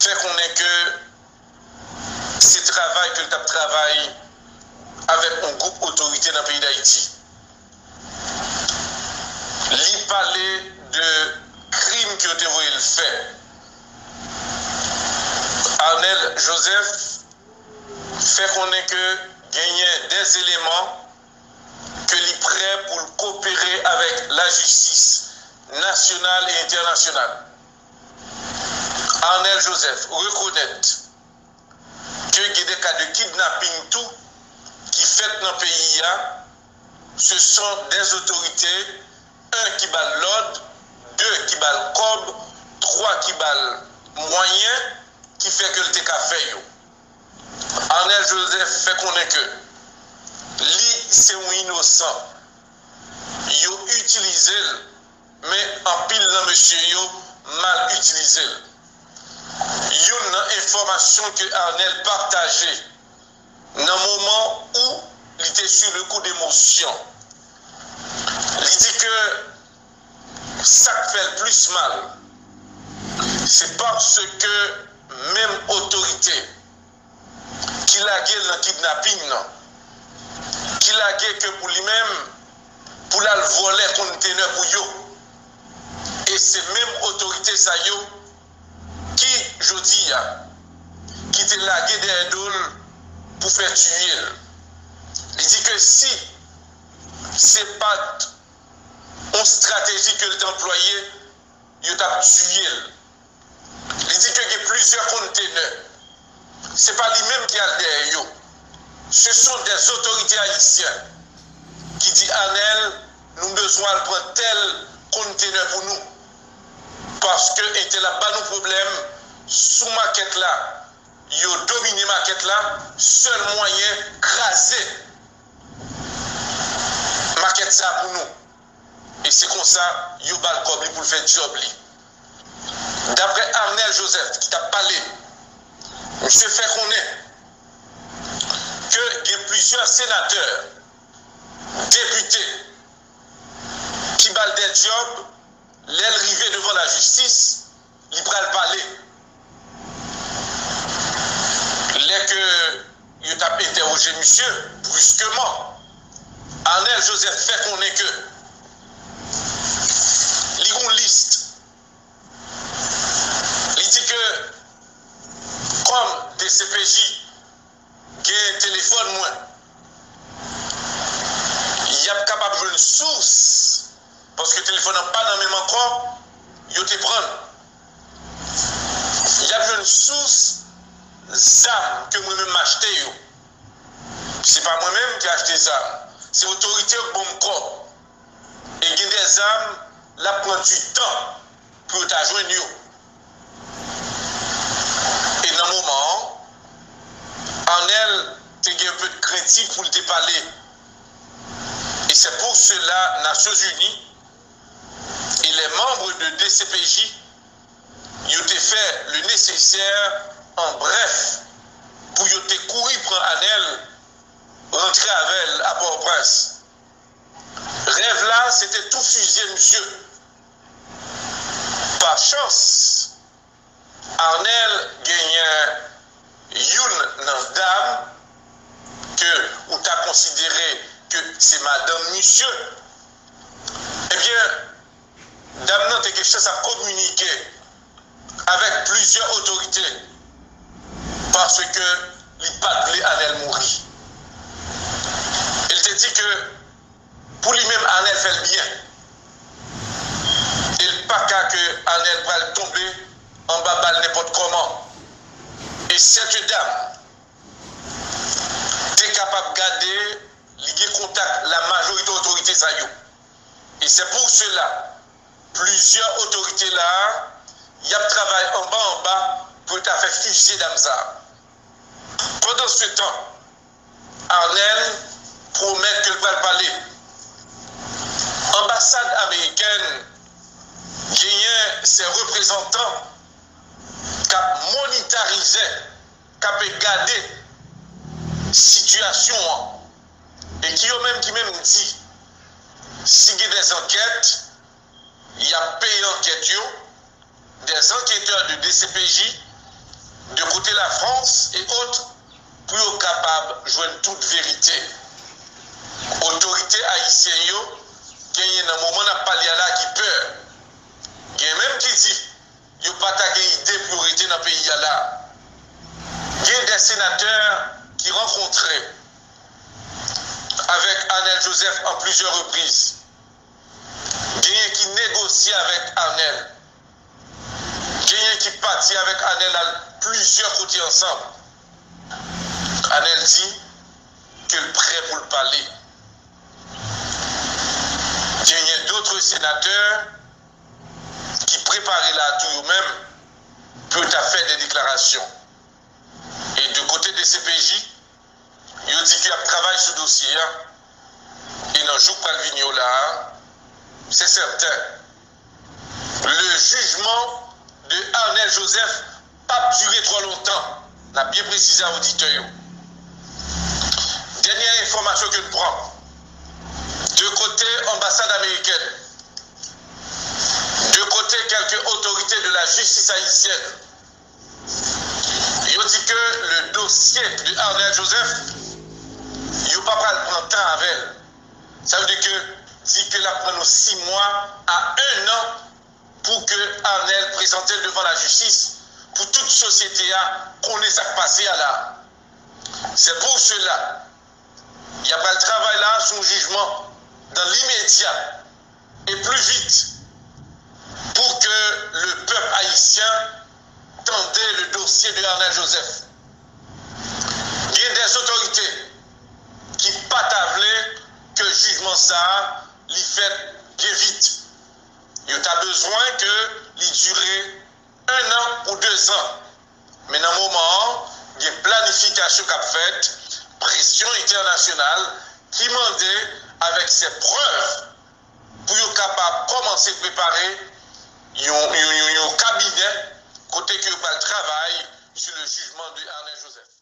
fait qu'on est que c'est travail que le travail avec un groupe autorité dans le pays d'Haïti. Il parlait de crimes qui ont été le fait. Arnel Joseph fait qu'on est que gagner des éléments que l'il est prêt pour coopérer avec la justice nationale et internationale. Arnel Joseph reconnaît que il y a des cas de kidnapping tout qui fait dans le pays, ce sont des autorités, un qui bat l'ordre, deux qui bat le cob, trois qui bat le moyen, qui fait que le TK fait. Arnel Joseph fait connaître que lui, c'est un innocent. Il a utilisé, mais en pile dans monsieur, il mal utilisé. Il y a une information que Arnel partageait dans le moment où il était sur le coup d'émotion. Il dit que ça fait le plus mal. C'est parce que même autorité qui l'a gué dans le kidnapping, qui l'a gué que pour lui-même, pour la voler conteneur pour lui. Et c'est même autorité ça yo qui, je dis, qui te lagué des dôles pour faire tuer. Il dit que si c'est pas une stratégie que l'État employé, il t'a tué. Il dit qu'il y a plusieurs conteneurs. Ce n'est pas lui-même qui a derrière. Ce sont des autorités haïtiennes qui disent Arnel, nous avons besoin de prendre tel conteneur pour nous. Parce que était là-bas nos problèmes, sous maquette là, ils ont dominé maquette là, seul moyen craser maquette ça pour nous. Et c'est comme ça, ils ont balcobli pour le faire job. D'après Arnel Joseph qui t'a parlé, monsieur fait connaître que il y a plusieurs sénateurs, députés qui balent des jobs, l'aile rivée devant la justice, ils prennent le parler. Les que ils ont interrogé monsieur brusquement. Arnel Joseph fait connaître que il y a une liste. Il dit que comme des CPJ qui ont un téléphone moins, il y a capable de jouer une source parce que le téléphone n'a pas dans le même encore, il te prendre. Il y a une source d'armes que moi-même acheté. Ce n'est pas moi-même qui ai acheté des armes, c'est l'autorité qui bon corps. Et il y a des armes, là prend du temps pour t'ajoindre. Et dans le moment, Arnel, tu as un peu de critique pour te parler. Et c'est pour cela, Nations Unies et les membres de DCPJ, ils ont fait le nécessaire en bref pour qu'ils te courir prendre Arnel, rentrer avec elle à Port-au-Prince. Rêve là, c'était tout fusillé, monsieur. Par chance, Arnel gagne une dame que ou t'as considéré que c'est madame monsieur. Eh bien, dame n'a quelque chose à communiquer avec plusieurs autorités parce que il pas voulu Arnel mourir. Il te dit que pour lui-même Arnel fait le bien. Il pas qu'à que Arnel va tomber en bas balle n'importe comment. Et cette dame est capable de garder, lier contact la majorité autorité ça yo. Et c'est pour cela, plusieurs autorités là, il y a travail en bas pour faire fusiller Damza. Pendant ce temps, Arnel promet qu'il va parler. L'ambassade américaine gagne ses représentants qui ont monitorisé, qui ont gardé la situation et qui même dit s'il y a des enquêtes, il y a payé enquête, des enquêteurs de DCPJ de côté la France et autres, pour être capable de joindre toute vérité. Autorité haïtienne, qui est dans le moment où parlé là qui peur. Il y a même qui dit, il n'y a pas d'idée pour rester dans le pays là. Il y a des sénateurs qui rencontraient avec Arnel Joseph en plusieurs reprises. Il y a qui négociait avec Arnel. Il y a qui partit avec Arnel à plusieurs côtés ensemble. Arnel dit qu'il est prêt pour le parler. Il y a d'autres sénateurs qui préparaient là tout eux-mêmes pour faire des déclarations. Et du côté des CPJ, ils ont dit qu'il y a travail sur le dossier. Et dans le jour de là, c'est certain. Le jugement de Arnel Joseph n'a pas duré trop longtemps. On a bien précisé à l'auditeur. Dernière information que nous prenons. De côté ambassade américaine, de côté quelques autorités de la justice haïtienne, ils ont dit que le dossier de Arnel Joseph, il ne va pas le prendre temps avec elle. Ça veut dire que la prend 6 mois à 1 an pour que Arnel présente devant la justice, pour toute société à connaître ce qui passé là. C'est pour cela, il y a pas le travail là, son jugement, dans l'immédiat et plus vite, pour que le peuple haïtien tendait le dossier de Arnel Joseph. Il y a des autorités qui patavlaient que le jugement ça, l'y fait bien vite. Il y a besoin que l'y dure 1 an ou 2 ans. Mais dans le moment, il y a une planification qu'a faite, pression internationale, qui demandait avec ses preuves pour être capable de commencer à préparer un cabinet côté que va le travail sur le jugement de Arnel Joseph.